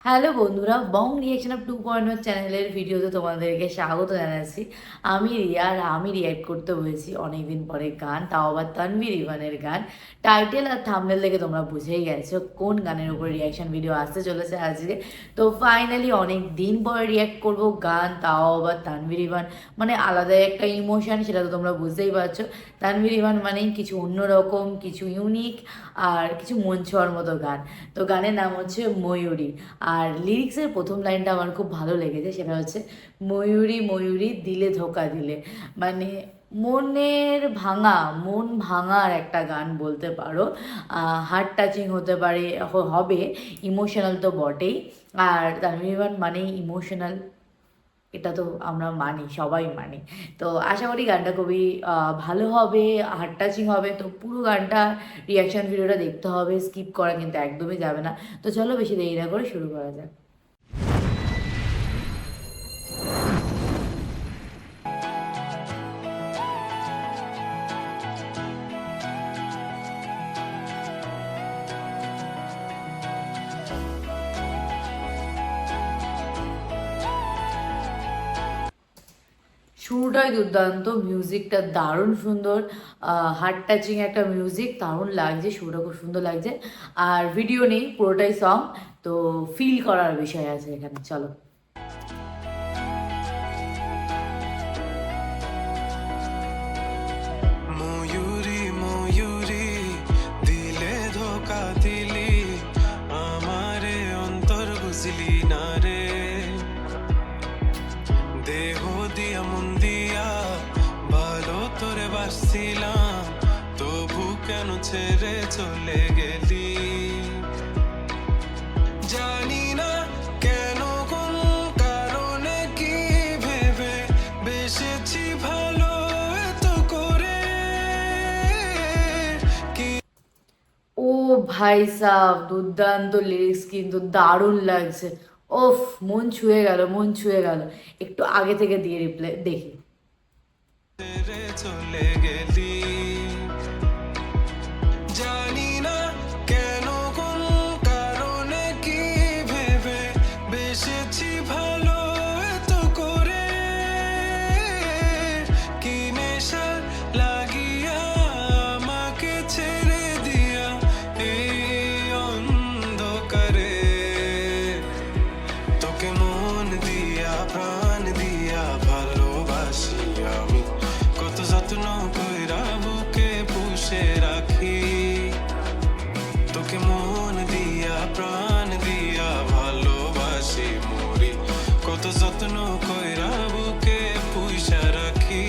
Hello বন্ধুরা, বং reaction of 2.0 চ্যানেলের ভিডিওতে তোমাদেরকে স্বাগত জানাচ্ছি। আমি রিয়া আর আমি রিয়াক্ট করতে হয়েছি অনেকদিন পরে গান, তাও আবার তানভীর ইভানের গান। টাইটেল আর থাম্বনেল দেখে তোমরা বুঝেই গেছো কোন গানের উপর রিয়াকশন ভিডিও আসতে চলেছে আজকে। তো ফাইনালি অনেক দিন পরে রিয়াক্ট করবো গান, তাও আবার তানভীর ইভান, মানে আলাদা একটা ইমোশন, সেটা তো তোমরা বুঝতেই পারছো। তানভীর ইভান মানেই কিছু অন্যরকম, কিছু ইউনিক আর কিছু মন ছোঁয়ার মতো গান। তো গানের নাম হচ্ছে ময়ূরী। আর লিরিক্সের প্রথম লাইনটা আমার খুব ভালো লেগেছে, সেটা হচ্ছে ময়ূরী ময়ূরী দিলে ধোকা দিলে। মানে মন ভাঙার একটা গান বলতে পারো। হার্ট টাচিং হতে পারে, হবে ইমোশনাল তো বটেই। আর তানভীর ইরফান মানেই ইমোশনাল, এটা তো আমরা মানি, সবাই মানি। তো আশা করি গানটা খুবই ভালো হবে, হার্ট টাচিং হবে। তো পুরো গানটা রিয়াকশান ভিডিওটা দেখতে হবে, স্কিপ করা কিন্তু একদমই যাবে না। তো চলো বেশি দেরি না করে শুরু করা যাক। শুরুটাই দুর্দান্ত, মিউজিকটা দারুণ সুন্দর, হার্ট টাচিং একটা মিউজিক, দারুণ লাগছে, শুরুটা খুব সুন্দর লাগছে। আর ভিডিও নেই, পুরোটাই সং, তো ফিল করার বিষয় আছে এখানে। চলো। ময়ূরী ময়ূরী দিলে ধোকা দিলি, আমারে অন্তর বুঝলি না রে। দেহ দিয়া মন দিয়া ভালো তোরে বাসছিলাম, তবু কেন ছেড়ে চলে গেলি। জানি না কেন, কোন কারণে, কি ভেবে বেসেছি ভালো এত করে। ও ভাই সাহ, দুর্দান্ত লিরিক্স, কিন্তু দারুণ লাগছে। ওফ, মন ছুঁয়ে গেল, মন ছুঁয়ে গেল। একটু আগে থেকে দিয়ে রিপ্লাই দেখি। ছেড়ে চলে গেলি, জানি না কেন, কোন কারণে, কি ভেবে বেসেছি ভালো এত করে। কি নেশা লাগিয়া আমাকে ছেড়ে দিয়া এই অন্ধকারে। তোকে মন দিয়া প্রাণ দিয়া ভালোবাসি আমি, কত যত্ন কইরা বুকে পুষে রাখি। তোকে মন দিয়া প্রাণ দিয়া ভালোবাসি মরি, কত যত্ন কইরা বুকে পুষা রাখি।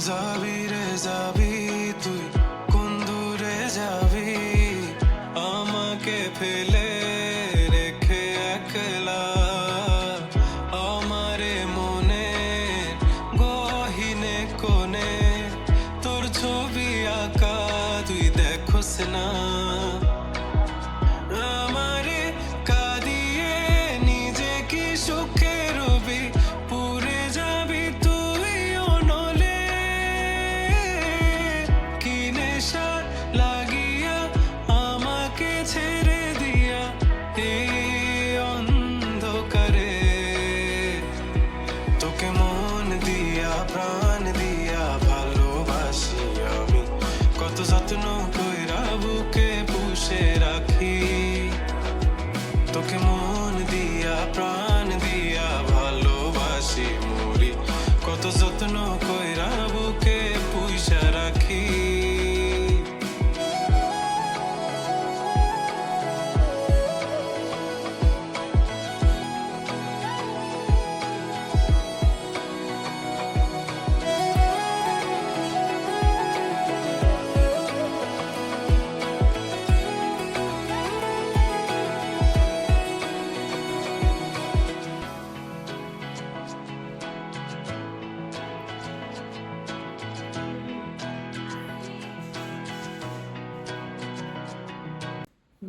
যাবি রে যাবি তুই, কোন দূরে যাবি, আমাকে ফেলে রেখে একলা। আমারে মনে গহিনে কোণে তোর ছবি আঁকা তুই দেখোস না। আমারে কাঁদিয়ে নিজে কি সুখে রবি, পুরে যাবি তুই অনলে। কি নেশা লাগিয়া আমাকে ছেড়ে দিয়া এই অন্ধকারে। তোকে মন দিয়া প্রাণ দিয়া ভালোবাসি আমি, কত যত্ন কইরা বুকে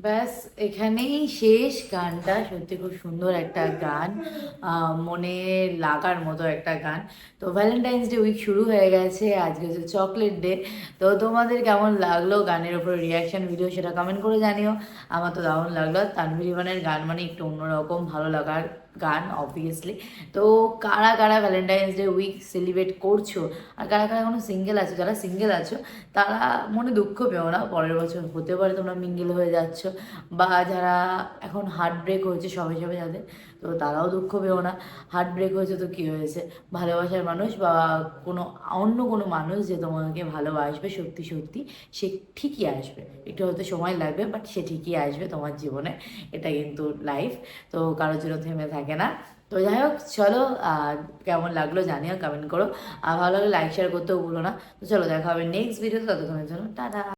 ব্যাস এখানেই শেষ গানটা। সত্যি খুব সুন্দর একটা গান, মনে লাগার মতো একটা গান। তো ভ্যালেন্টাইন্স ডে উইক শুরু হয়ে গেছে, আজকে হচ্ছে চকলেট ডে। তো তোমাদের কেমন লাগলো গানের ওপর রিয়াকশন ভিডিও, সেটা কমেন্ট করে জানিও। আমার তো দারুণ লাগলো। আর তানভীর ইভানের গান মানে একটু অন্যরকম ভালো লাগার গান অবভিয়াসলি। তো কারা কারা ভ্যালেন্টাইন্স ডে উইক সেলিব্রেট করছো, আর কারা কারা এখনো সিঙ্গেল আছো, যারা সিঙ্গেল আছো তারা মনে দুঃখ পেও না, পরের বছর হতে পারে তোমরা মিঙ্গেল হয়ে যাচ্ছ। বা যারা এখন হার্ট ব্রেক হয়েছে সবে সবে যাদের, তো তারাও দুঃখ পেও না। হার্ট ব্রেক হয়েছে তো কী হয়েছে, ভালোবাসার মানুষ বা কোনো অন্য কোনো মানুষ যে তোমাকে ভালোবাসবে সত্যি সত্যি, সে ঠিকই আসবে। একটু হয়তো সময় লাগবে, বাট সে ঠিকই আসবে তোমার জীবনে। এটা কিন্তু লাইফ, তো কারোর জন্য থেমে থাকে না। তো যাই হোক, চলো কেমন লাগলো জানিও, কমেন্ট করো। আর ভালো লাগলে লাইক শেয়ার করতেও ভুলো না। তো চলো দেখা হবে নেক্সট ভিডিওতে, ততক্ষণের জন্য টাটা।